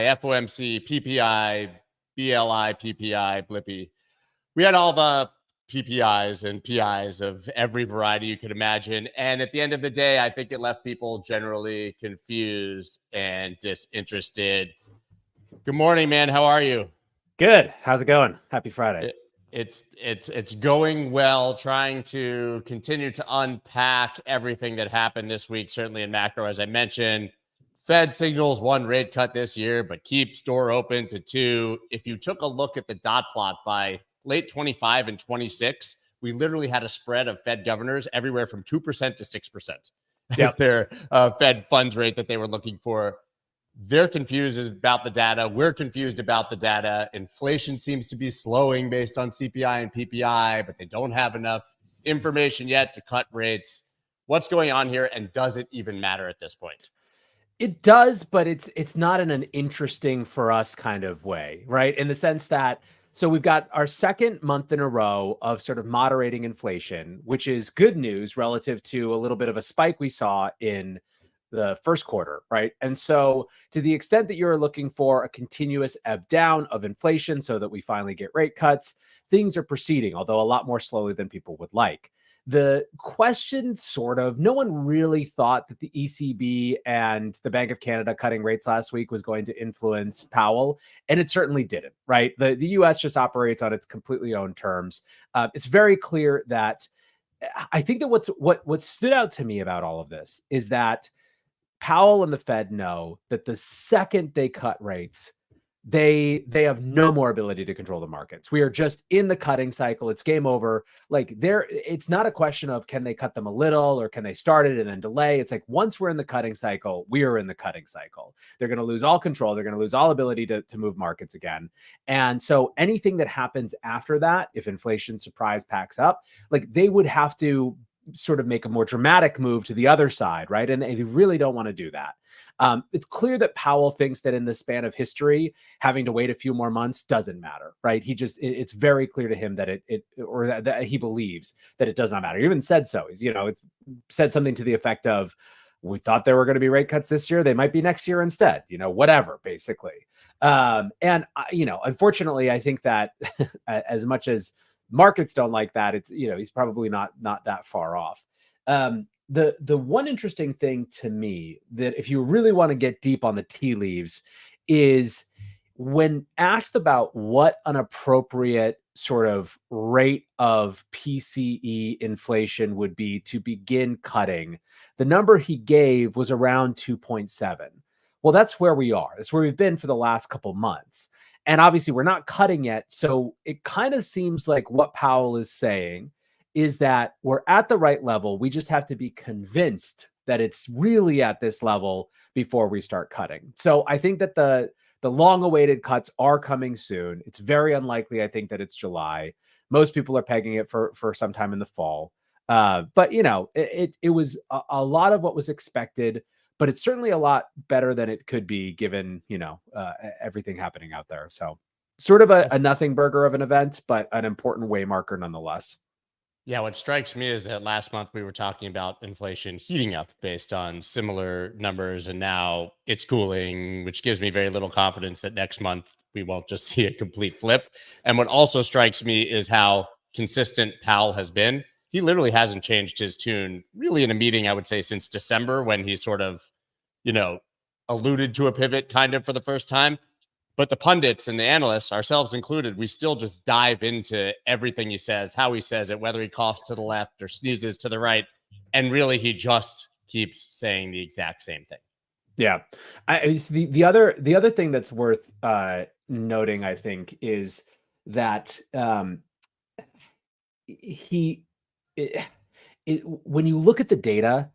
FOMC, PPI, BLI, PPI, Blippy. We had all the PPIs and PIs of every variety you could imagine. And at the end of the day, I think it left people generally confused and disinterested. Good morning, man. How are you? Good. How's it going? Happy Friday. It's going well, trying to continue to unpack everything that happened this week, certainly in macro, as I mentioned. Fed signals 1 rate cut this year, but keeps door open to 2. If you took a look at the dot plot by late 25 and 26, we literally had a spread of Fed governors everywhere from 2% to 6% as their Fed funds rate that they were looking for. They're confused about the data. We're confused about the data. Inflation seems to be slowing based on CPI and PPI, but they don't have enough information yet to cut rates. What's going on here, and does it even matter at this point? It does, but it's not in an interesting for us kind of way, right? In the sense that, so we've got our second month in a row of sort of moderating inflation, which is good news relative to a little bit of a spike we saw in the first quarter, right? And so to the extent that you're looking for a continuous ebb down of inflation so that we finally get rate cuts, things are proceeding, although a lot more slowly than people would like. The question no one really thought that the ECB and the Bank of Canada cutting rates last week was going to influence Powell, and it certainly didn't, right? The US just operates on its completely own terms. It's very clear that I think that what stood out to me about all of this is that Powell and the Fed know that the second they cut rates, they have no more ability to control the markets. We are just in the cutting cycle. It's game over. It's not a question of can they cut them a little or can they start it and then delay. It's like once we're in the cutting cycle, we are in the cutting cycle. They're going to lose all control. They're going to lose all ability to move markets again. And so anything that happens after that, if inflation surprise packs up, they would have to sort of make a more dramatic move to the other side, right? And they really don't want to do that. It's clear that Powell thinks that in the span of history, having to wait a few more months doesn't matter, right? It's very clear to him that that he believes that it does not matter. He even said so. It's said something to the effect of, we thought there were going to be rate cuts this year. They might be next year instead, whatever, basically. Unfortunately, I think that as much as markets don't like that, it's, he's probably not that far off. The one interesting thing to me that if you really want to get deep on the tea leaves is when asked about what an appropriate sort of rate of PCE inflation would be to begin cutting, the number he gave was around 2.7. Well, that's where we are. That's where we've been for the last couple months. And obviously we're not cutting yet. So it kind of seems like what Powell is saying is that we're at the right level. We just have to be convinced that it's really at this level before we start cutting. So I think that the long-awaited cuts are coming soon. It's very unlikely, I think, that it's July. Most people are pegging it for sometime in the fall. But, it was a lot of what was expected, but it's certainly a lot better than it could be given, everything happening out there. So sort of a nothing burger of an event, but an important way marker nonetheless. Yeah, what strikes me is that last month we were talking about inflation heating up based on similar numbers, and now it's cooling, which gives me very little confidence that next month we won't just see a complete flip. And what also strikes me is how consistent Powell has been. He literally hasn't changed his tune really in a meeting, I would say, since December, when he sort of, alluded to a pivot kind of for the first time. But the pundits and the analysts, ourselves included, we still just dive into everything he says, how he says it, whether he coughs to the left or sneezes to the right. And really, he just keeps saying the exact same thing. Yeah. The other thing that's worth noting, I think, is that when you look at the data,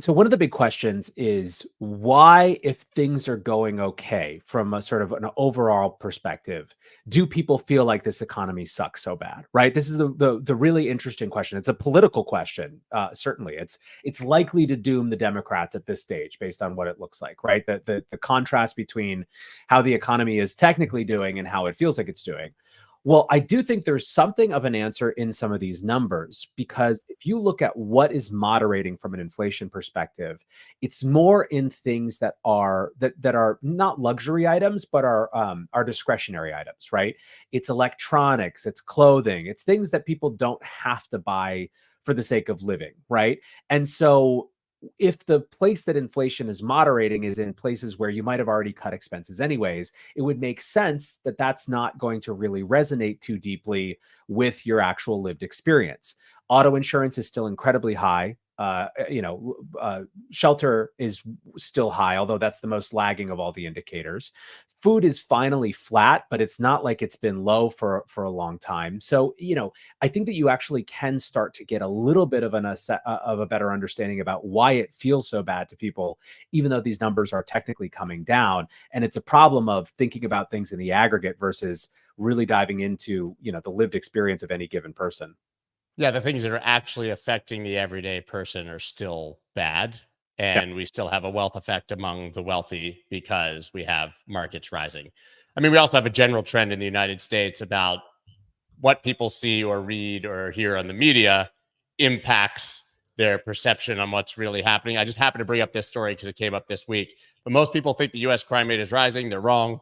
so one of the big questions is why, if things are going okay from a sort of an overall perspective, do people feel like this economy sucks so bad, right? This is the really interesting question. It's a political question. Certainly it's likely to doom the Democrats at this stage based on what it looks like, right? The contrast between how the economy is technically doing and how it feels like it's doing. Well, I do think there's something of an answer in some of these numbers, because if you look at what is moderating from an inflation perspective, it's more in things that are not luxury items, but are discretionary items, right? It's electronics, it's clothing, it's things that people don't have to buy for the sake of living, right? And so if the place that inflation is moderating is in places where you might have already cut expenses anyways, it would make sense that that's not going to really resonate too deeply with your actual lived experience. Auto insurance is still incredibly high. Shelter is still high, although that's the most lagging of all the indicators. Food is finally flat, but it's not like it's been low for a long time. So, I think that you actually can start to get a little bit of a better understanding about why it feels so bad to people, even though these numbers are technically coming down. And it's a problem of thinking about things in the aggregate versus really diving into, the lived experience of any given person. Yeah, the things that are actually affecting the everyday person are still bad. Yeah. And we still have a wealth effect among the wealthy because we have markets rising. I mean, we also have a general trend in the United States about what people see or read or hear on the media impacts their perception on what's really happening. I just happened to bring up this story because it came up this week. But most people think the US crime rate is rising. They're wrong.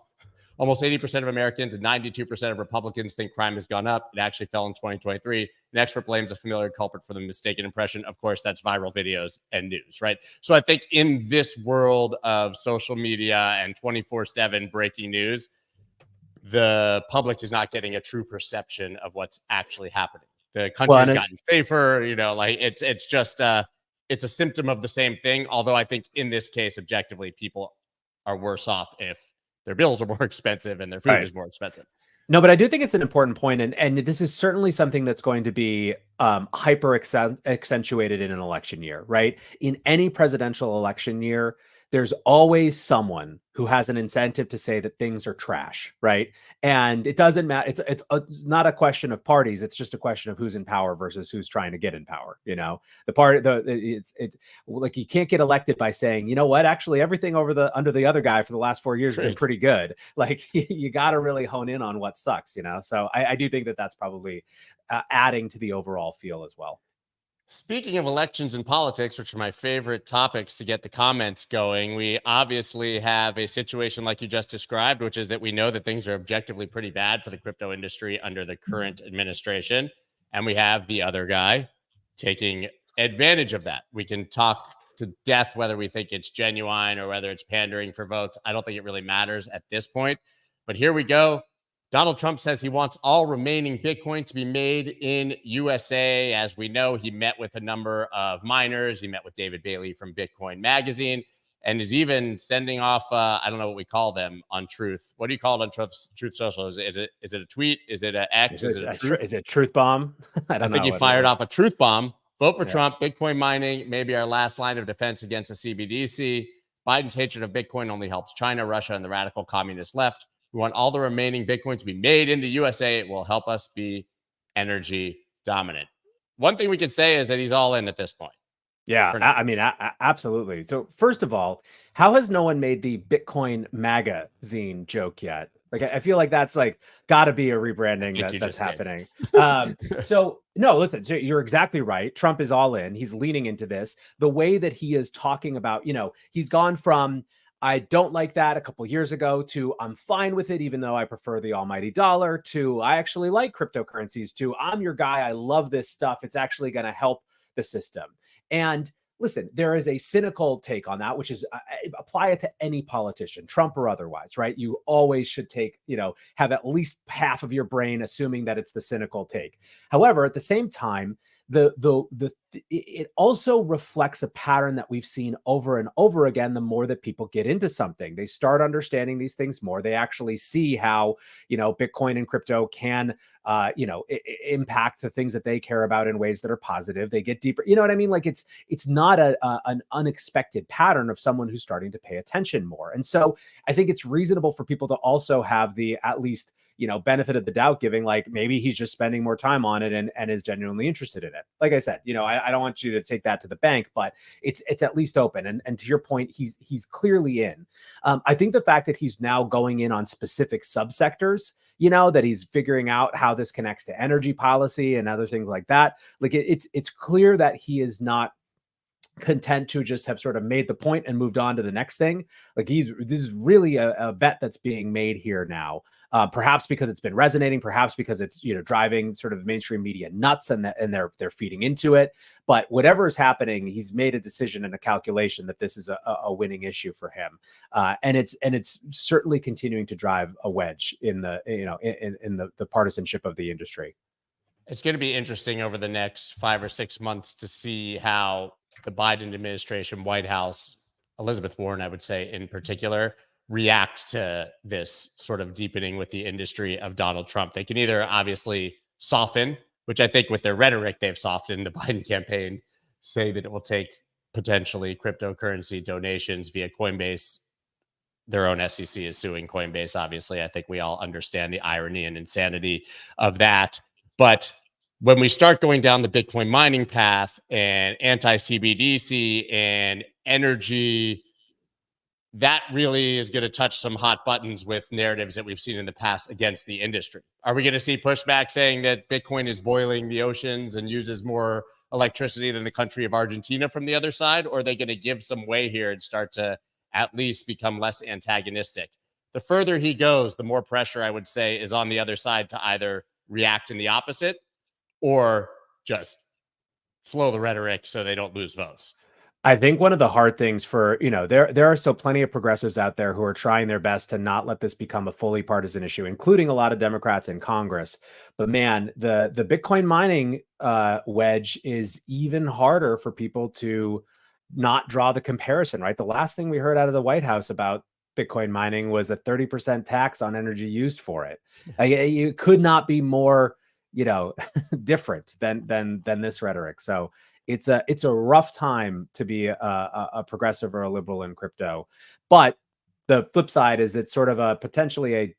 Almost 80% of Americans and 92% of Republicans think crime has gone up. It actually fell in 2023. An expert blames a familiar culprit for the mistaken impression. Of course, that's viral videos and news, right? So I think in this world of social media and 24/7 breaking news, the public is not getting a true perception of what's actually happening. The Well, country's gotten safer, like it's just it's a symptom of the same thing. Although I think in this case, objectively, people are worse off if their bills are more expensive and their food right. is more expensive. No, but I do think it's an important point, and this is certainly something that's going to be hyper accentuated in an election year, right? In any presidential election year, there's always someone who has an incentive to say that things are trash, right? And it doesn't matter. It's not a question of parties. It's just a question of who's in power versus who's trying to get in power. It's like you can't get elected by saying, you know what, actually everything under the other guy for the last 4 years has been Great. pretty good. Like you got to really hone in on what sucks. So I do think that that's probably adding to the overall feel as well. Speaking of elections and politics, which are my favorite topics to get the comments going, we obviously have a situation like you just described, which is that we know that things are objectively pretty bad for the crypto industry under the current administration. And we have the other guy taking advantage of that. We can talk to death whether we think it's genuine or whether it's pandering for votes. I don't think it really matters at this point. But here we go. Donald Trump says he wants all remaining Bitcoin to be made in USA. As we know, he met with a number of miners. He met with David Bailey from Bitcoin Magazine and is even sending off, I don't know what we call them on Truth. What do you call it on Truth Social? Is it a tweet? Is it an X? Is it a truth? Is it truth bomb? I I don't think know. he fired off a truth bomb. Vote for Yeah. Trump. Bitcoin mining may be our last line of defense against the CBDC. Biden's hatred of Bitcoin only helps China, Russia, and the radical communist left. We want all the remaining Bitcoin to be made in the USA. It will help us be energy dominant. One thing we can say is that he's all in at this point. Yeah, I mean, absolutely. So first of all, how has no one made the Bitcoin magazine joke yet? Like, I feel like that's like got to be a rebranding that's happening. So no, listen, so you're exactly right. Trump is all in. He's leaning into this. The way that he is talking about, he's gone from I don't like that a couple years ago to I'm fine with it, even though I prefer the almighty dollar, to I actually like cryptocurrencies, to I'm your guy. I love this stuff. It's actually going to help the system. And listen, there is a cynical take on that, which is apply it to any politician, Trump or otherwise, right? You always should have at least half of your brain assuming that it's the cynical take. However, at the same time, it also reflects a pattern that we've seen over and over again. The more that people get into something, they start understanding these things more. They actually see how, Bitcoin and crypto can, impact the things that they care about in ways that are positive. They get deeper. You know what I mean? Like it's not an unexpected pattern of someone who's starting to pay attention more. And so I think it's reasonable for people to also have the at least benefit of the doubt giving, like maybe he's just spending more time on it and is genuinely interested in it. Like I said, I don't want you to take that to the bank, but it's at least open. And to your point, he's clearly in. I think the fact that he's now going in on specific subsectors, that he's figuring out how this connects to energy policy and other things like that. Like it's clear that he is not content to just have sort of made the point and moved on to the next thing. Like this is really a bet that's being made here now. Perhaps because it's been resonating, perhaps because it's driving sort of mainstream media nuts, and they're feeding into it. But whatever is happening, he's made a decision and a calculation that this is a winning issue for him, and it's certainly continuing to drive a wedge in the in the partisanship of the industry. It's going to be interesting over the next 5 or 6 months to see how the Biden administration, White House, Elizabeth Warren, I would say in particular, react to this sort of deepening with the industry of Donald Trump. They can either obviously soften, which I think with their rhetoric, they've softened the Biden campaign, say that it will take potentially cryptocurrency donations via Coinbase. Their own SEC is suing Coinbase. Obviously, I think we all understand the irony and insanity of that. But when we start going down the Bitcoin mining path and anti-CBDC and energy, that really is going to touch some hot buttons with narratives that we've seen in the past against the industry. Are we going to see pushback saying that Bitcoin is boiling the oceans and uses more electricity than the country of Argentina from the other side? Or are they going to give some way here and start to at least become less antagonistic? The further he goes, the more pressure I would say is on the other side to either react in the opposite or just slow the rhetoric so they don't lose votes. I think one of the hard things for, there are still plenty of progressives out there who are trying their best to not let this become a fully partisan issue, including a lot of Democrats in Congress. But man, the Bitcoin mining wedge is even harder for people to not draw the comparison, right? The last thing we heard out of the White House about Bitcoin mining was a 30% tax on energy used for it. You could not be more, different than this rhetoric. So it's a rough time to be a progressive or a liberal in crypto. But the flip side is it's sort of a potentially a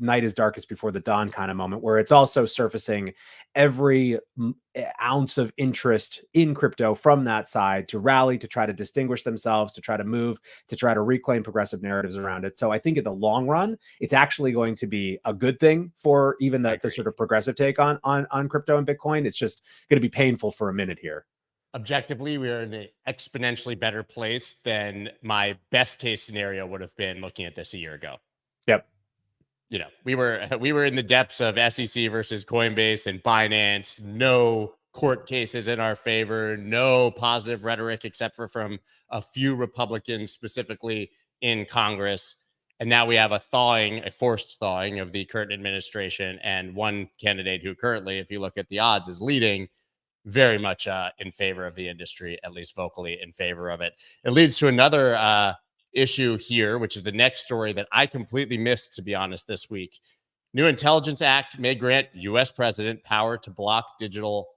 night is darkest before the dawn kind of moment, where it's also surfacing every ounce of interest in crypto from that side to rally, to try to distinguish themselves, to try to move, to try to reclaim progressive narratives around it. So I think in the long run, it's actually going to be a good thing for even the sort of progressive take on crypto and Bitcoin. It's just going to be painful for a minute here. Objectively, we are in an exponentially better place than my best case scenario would have been looking at this a year ago. Yep. We were in the depths of SEC versus Coinbase and Binance, no court cases in our favor, no positive rhetoric except for from a few Republicans, specifically in Congress. And now we have a forced thawing of the current administration, and one candidate who currently, if you look at the odds, is leading very much in favor of the industry, at least vocally in favor of it. It leads to another issue here, which is the next story that I completely missed, to be honest, this week. New Intelligence Act may grant U.S. president power to block digital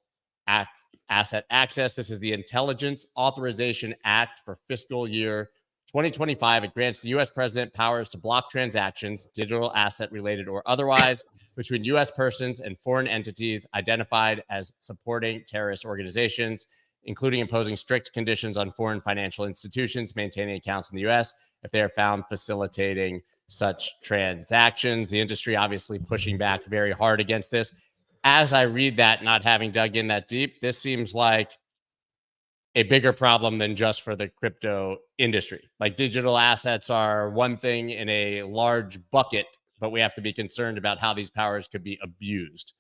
asset access. This is the Intelligence Authorization Act for fiscal year 2025. It grants the U.S. president powers to block transactions, digital asset related or otherwise, between U.S. persons and foreign entities identified as supporting terrorist organizations, including imposing strict conditions on foreign financial institutions maintaining accounts in the U.S. if they are found facilitating such transactions. The industry obviously pushing back very hard against this. As I read that, not having dug in that deep, this seems like a bigger problem than just for the crypto industry. Like, digital assets are one thing in a large bucket, but we have to be concerned about how these powers could be abused.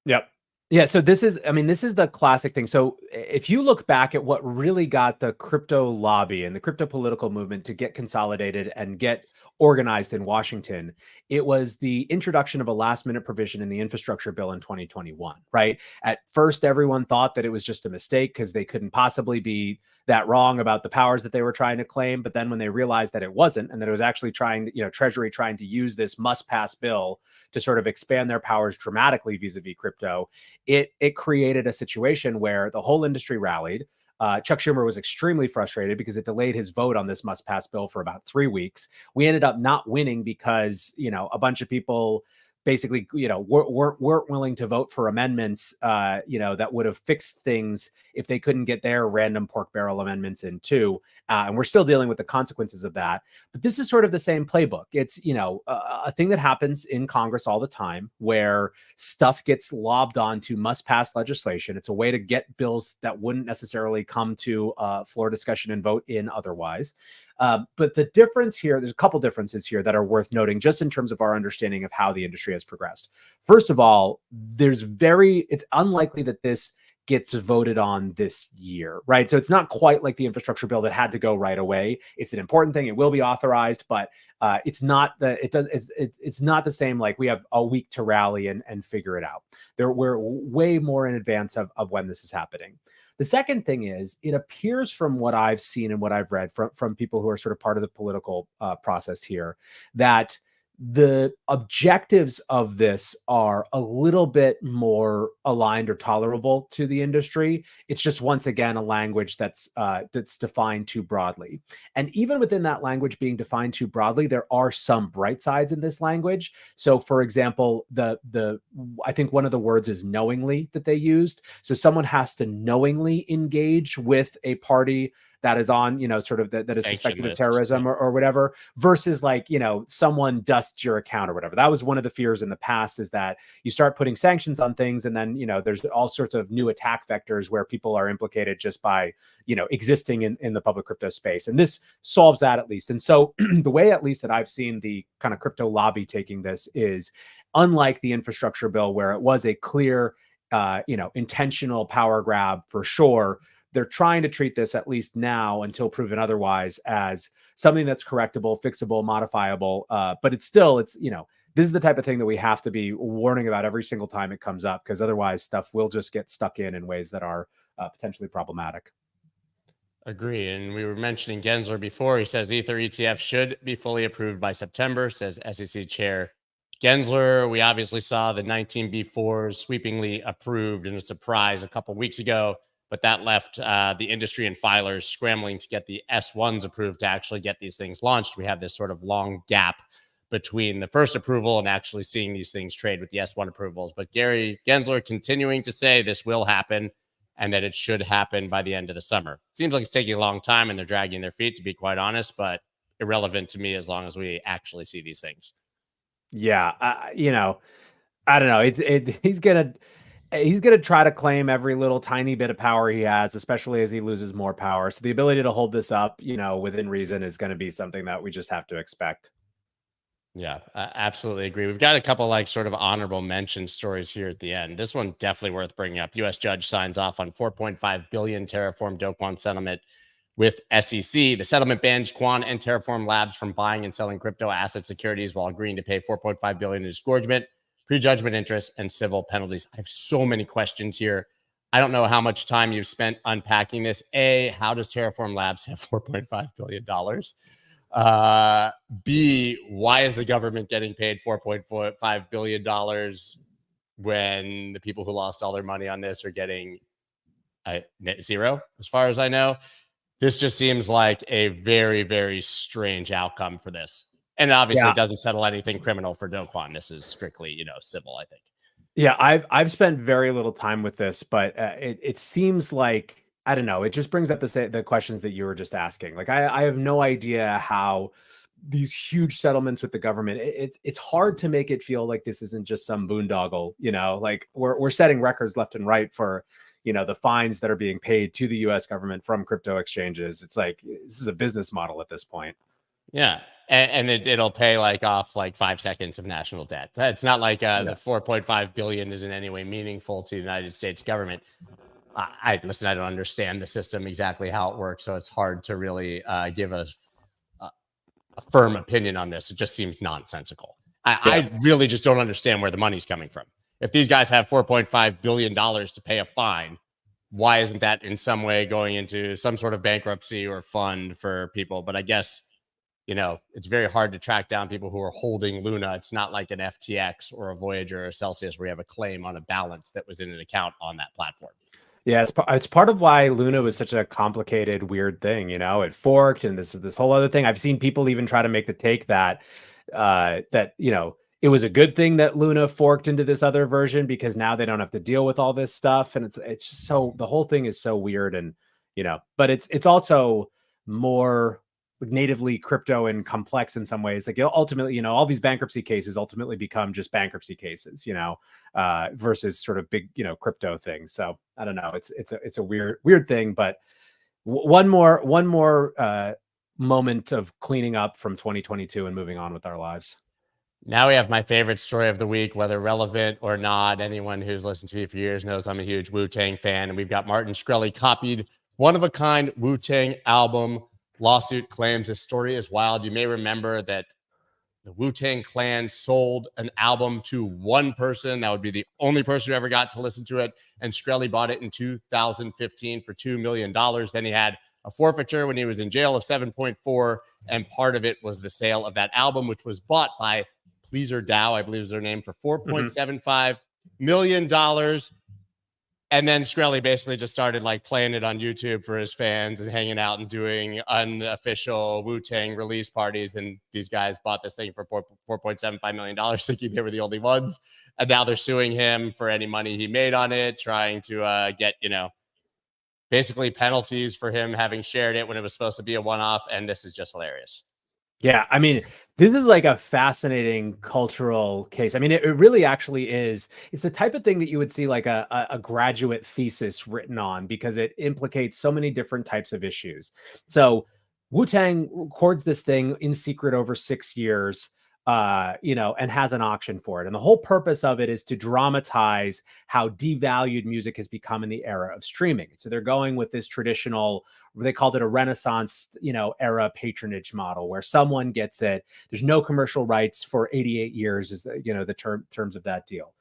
Yep. Yeah, so this is the classic thing. So if you look back at what really got the crypto lobby and the crypto political movement to get consolidated and get organized in Washington, it was the introduction of a last minute provision in the infrastructure bill in 2021, right? At first, everyone thought that it was just a mistake because they couldn't possibly be that wrong about the powers that they were trying to claim. But then when they realized that it wasn't, and that it was actually Treasury trying to use this must pass bill to sort of expand their powers dramatically vis-a-vis crypto, it created a situation where the whole industry rallied. Chuck Schumer was extremely frustrated because it delayed his vote on this must pass bill for about 3 weeks. We ended up not winning because, a bunch of people basically, weren't willing to vote for amendments, that would have fixed things if they couldn't get their random pork barrel amendments in too. And we're still dealing with the consequences of that. But this is sort of the same playbook. It's, a thing that happens in Congress all the time where stuff gets lobbed onto must pass legislation. It's a way to get bills that wouldn't necessarily come to floor discussion and vote in otherwise. But the difference here, there's a couple differences here that are worth noting just in terms of our understanding of how the industry has progressed. First of all, it's unlikely that this gets voted on this year, right? So it's not quite like the infrastructure bill that had to go right away. It's an important thing. It will be authorized, but it's not the same. Like we have a week to rally and figure it out. We're way more in advance of when this is happening. The second thing is, it appears from what I've seen and what I've read from people who are sort of part of the political process here, that the objectives of this are a little bit more aligned or tolerable to the industry. It's just, once again, a language that's defined too broadly. And even within that language being defined too broadly, there are some bright sides in this language. So, for example, I think one of the words is knowingly that they used. So someone has to knowingly engage with a party that is on, sort of that is suspected of terrorism or whatever, versus like, someone dusts your account or whatever. That was one of the fears in the past, is that you start putting sanctions on things and then, there's all sorts of new attack vectors where people are implicated just by, existing in the public crypto space. And this solves that, at least. And so the way, at least, that I've seen the kind of crypto lobby taking this is, unlike the infrastructure bill, where it was a clear, intentional power grab for sure, they're trying to treat this, at least now until proven otherwise, as something that's correctable, fixable, modifiable. But this is the type of thing that we have to be warning about every single time it comes up, because otherwise stuff will just get stuck in ways that are potentially problematic. Agree. And we were mentioning Gensler before. He says Ether ETF should be fully approved by September, says SEC Chair Gensler. We obviously saw the 19B4s sweepingly approved in a surprise a couple weeks ago, but that left the industry and filers scrambling to get the S1s approved to actually get these things launched. We have this sort of long gap between the first approval and actually seeing these things trade with the S1 approvals. But Gary Gensler continuing to say this will happen and that it should happen by the end of the summer. It seems like it's taking a long time and they're dragging their feet, to be quite honest, but irrelevant to me as long as we actually see these things. Yeah, I don't know. He's gonna try to claim every little tiny bit of power he has, especially as he loses more power. So the ability to hold this up, within reason, is going to be something that we just have to expect. Yeah, I absolutely agree. We've got a couple like sort of honorable mention stories here at the end. This one definitely worth bringing up. U.S. judge signs off on 4.5 billion Terraform Do Kwon settlement with SEC. The settlement bans Kwon and Terraform Labs from buying and selling crypto asset securities while agreeing to pay 4.5 billion in disgorgement, prejudgment interest, and civil penalties. I have so many questions here. I don't know how much time you've spent unpacking this. A, how does Terraform Labs have $4.5 billion? B, why is the government getting paid $4.5 billion when the people who lost all their money on this are getting net zero, as far as I know? This just seems like a very, very strange outcome for this. And obviously it doesn't settle anything criminal for Do Kwon. This is strictly, civil, I think. Yeah, I've spent very little time with this, but it seems like, I don't know, it just brings up the questions that you were just asking. Like I have no idea how these huge settlements with the government, it's hard to make it feel like this isn't just some boondoggle, like we're setting records left and right for, the fines that are being paid to the US government from crypto exchanges. It's like, this is a business model at this point. Yeah. And it'll pay off 5 seconds of national debt. It's not like the 4.5 billion is in any way meaningful to the United States government. I don't understand the system exactly how it works, so it's hard to really give a firm opinion on this. It just seems nonsensical. I really just don't understand where the money's coming from. If these guys have $4.5 billion to pay a fine, why isn't that in some way going into some sort of bankruptcy or fund for people? But I guess, it's very hard to track down people who are holding Luna. It's not like an FTX or a Voyager or a Celsius where you have a claim on a balance that was in an account on that platform. Yeah, it's part of why Luna was such a complicated, weird thing. It forked, and this whole other thing. I've seen people even try to make the take that it was a good thing that Luna forked into this other version, because now they don't have to deal with all this stuff. And it's just so, the whole thing is so weird. And, but it's also more natively crypto and complex in some ways. Like ultimately, all these bankruptcy cases ultimately become just bankruptcy cases, versus sort of big, crypto things. So I don't know. It's a weird thing, but one more moment of cleaning up from 2022 and moving on with our lives. Now we have my favorite story of the week, whether relevant or not. Anyone who's listened to me for years knows I'm a huge Wu-Tang fan. And we've got Martin Shkreli copied one-of-a-kind Wu-Tang album. Lawsuit claims this story is wild. You may remember that the Wu-Tang Clan sold an album to one person. That would be the only person who ever got to listen to it. And Shkreli bought it in 2015 for $2 million. Then he had a forfeiture when he was in jail of 7.4. And part of it was the sale of that album, which was bought by Pleaser DAO, I believe is their name, for $4.75 million. And then Shkreli basically just started like playing it on YouTube for his fans and hanging out and doing unofficial Wu-Tang release parties. And these guys bought this thing for $4.75 million, thinking they were the only ones. And now they're suing him for any money he made on it, trying to get, basically penalties for him having shared it when it was supposed to be a one-off. And this is just hilarious. Yeah, I mean, this is like a fascinating cultural case. I mean, it really actually is. It's the type of thing that you would see like a graduate thesis written on, because it implicates so many different types of issues. So Wu-Tang records this thing in secret over 6 years, and has an auction for it. And the whole purpose of it is to dramatize how devalued music has become in the era of streaming. So they're going with this traditional, they called it a Renaissance, era patronage model, where someone gets it. There's no commercial rights for 88 years is the terms of that deal.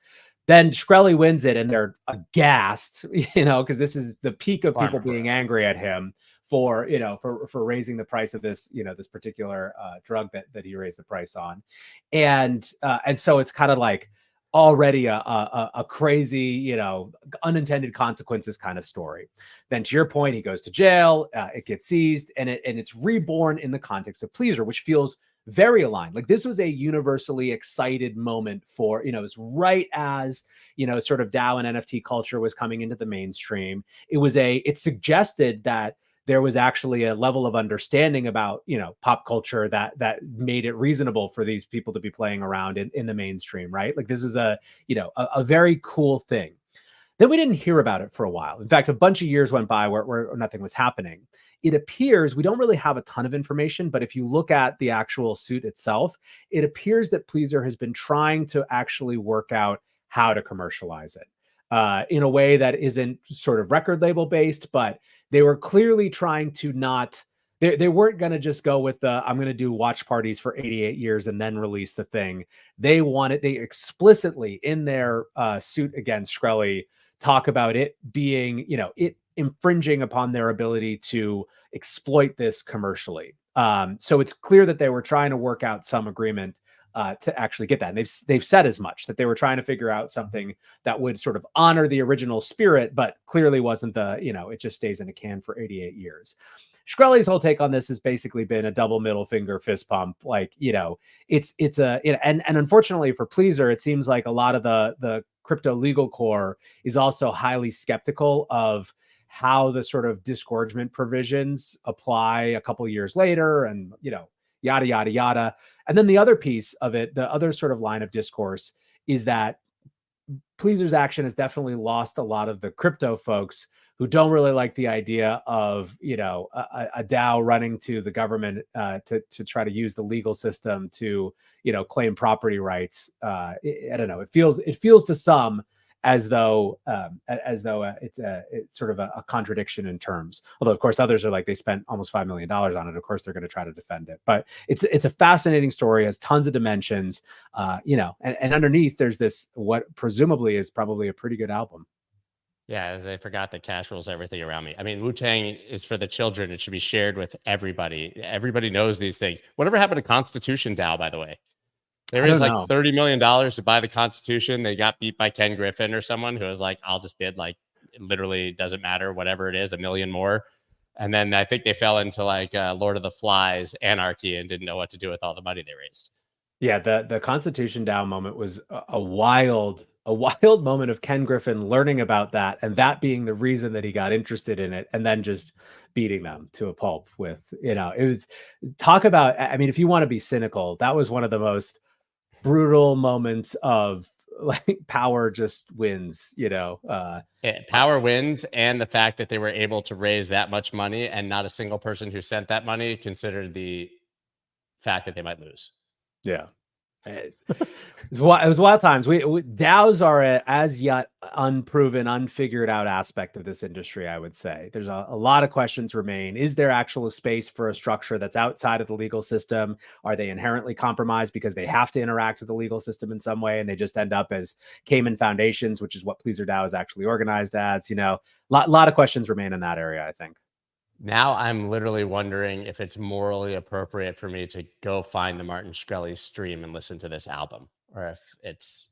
Then Shkreli wins it and they're aghast, because this is the peak of people being angry at him for raising the price of this, this particular drug that he raised the price on. And so it's kind of like already a crazy, unintended consequences kind of story. Then to your point, he goes to jail, it gets seized, and it's reborn in the context of Pleaser, which feels very aligned. Like this was a universally excited moment for, it's right as, sort of DAO and NFT culture was coming into the mainstream. It suggested that there was actually a level of understanding about, pop culture that made it reasonable for these people to be playing around in the mainstream, right? Like this was a very cool thing. Then we didn't hear about it for a while. In fact, a bunch of years went by where nothing was happening. It appears, we don't really have a ton of information, but if you look at the actual suit itself, it appears that Pleaser has been trying to actually work out how to commercialize it in a way that isn't sort of record label based, but they were clearly trying to not, they weren't going to just go with I'm going to do watch parties for 88 years and then release the thing. They explicitly in their suit against Shkreli talk about it being, it infringing upon their ability to exploit this commercially. So it's clear that they were trying to work out some agreement to actually get that. And they've said as much, that they were trying to figure out something that would sort of honor the original spirit, but clearly wasn't it just stays in a can for 88 years. Shkreli's whole take on this has basically been a double middle finger fist pump. Like, and unfortunately for Pleaser, it seems like a lot of the crypto legal core is also highly skeptical of how the sort of disgorgement provisions apply a couple of years later, and yada yada yada. And then the other piece of it, the other sort of line of discourse, is that Pleaser's action has definitely lost a lot of the crypto folks who don't really like the idea of a DAO running to the government to try to use the legal system to claim property rights. I don't know. It feels to some as though it's sort of a contradiction in terms. Although of course others are like, they spent almost $5 million on it. Of course they're going to try to defend it. But it's a fascinating story, has tons of dimensions. And underneath there's this what presumably is probably a pretty good album. Yeah, they forgot that cash rules everything around me. I mean, Wu-Tang is for the children. It should be shared with everybody. Everybody knows these things. Whatever happened to Constitution DAO, by the way? There is like $30 million to buy the Constitution. They got beat by Ken Griffin or someone who was like, I'll just bid like, it literally doesn't matter, whatever it is, $1 million more. And then I think they fell into like Lord of the Flies anarchy and didn't know what to do with all the money they raised. Yeah, the Constitution DAO moment was a wild moment of Ken Griffin learning about that, and that being the reason that he got interested in it, and then just beating them to a pulp with, it was, talk about, I mean, if you want to be cynical, that was one of the most brutal moments of like power just wins, Power wins, and the fact that they were able to raise that much money and not a single person who sent that money considered the fact that they might lose. Yeah. It was wild times. We DAOs are a as yet unproven, unfigured out aspect of this industry. I would say there's a lot of questions remain. Is there actual space for a structure that's outside of the legal system? Are they inherently compromised because they have to interact with the legal system in some way, and they just end up as Cayman Foundations, which is what Pleaser DAO is actually organized as? Lot of questions remain in that area, I think. Now I'm literally wondering if it's morally appropriate for me to go find the Martin Shkreli stream and listen to this album, or if it's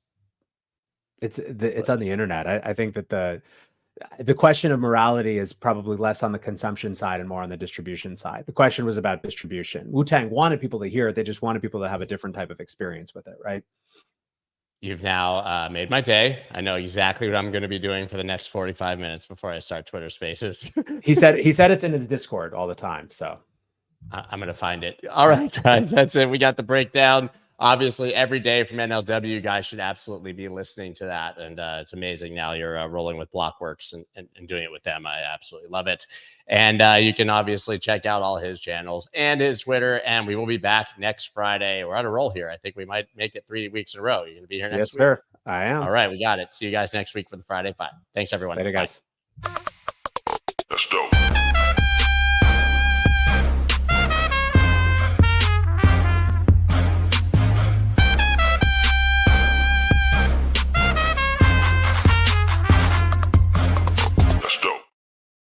on the internet. I think that the question of morality is probably less on the consumption side and more on the distribution side. The question was about distribution. Wu-Tang wanted people to hear it. They just wanted people to have a different type of experience with it, right? You've now made my day. I know exactly what I'm going to be doing for the next 45 minutes before I start Twitter Spaces. He said it's in his Discord all the time, so I'm going to find it. All right, guys, that's it. We got the breakdown. Obviously, every day from NLW, you guys should absolutely be listening to that. And it's amazing now you're rolling with Blockworks and doing it with them. I absolutely love it. And you can obviously check out all his channels and his Twitter. And we will be back next Friday. We're on a roll here. I think we might make it 3 weeks in a row. You're going to be here next week? Yes, sir. I am. All right, we got it. See you guys next week for the Friday Five. Thanks, everyone. Later, guys. Let's go.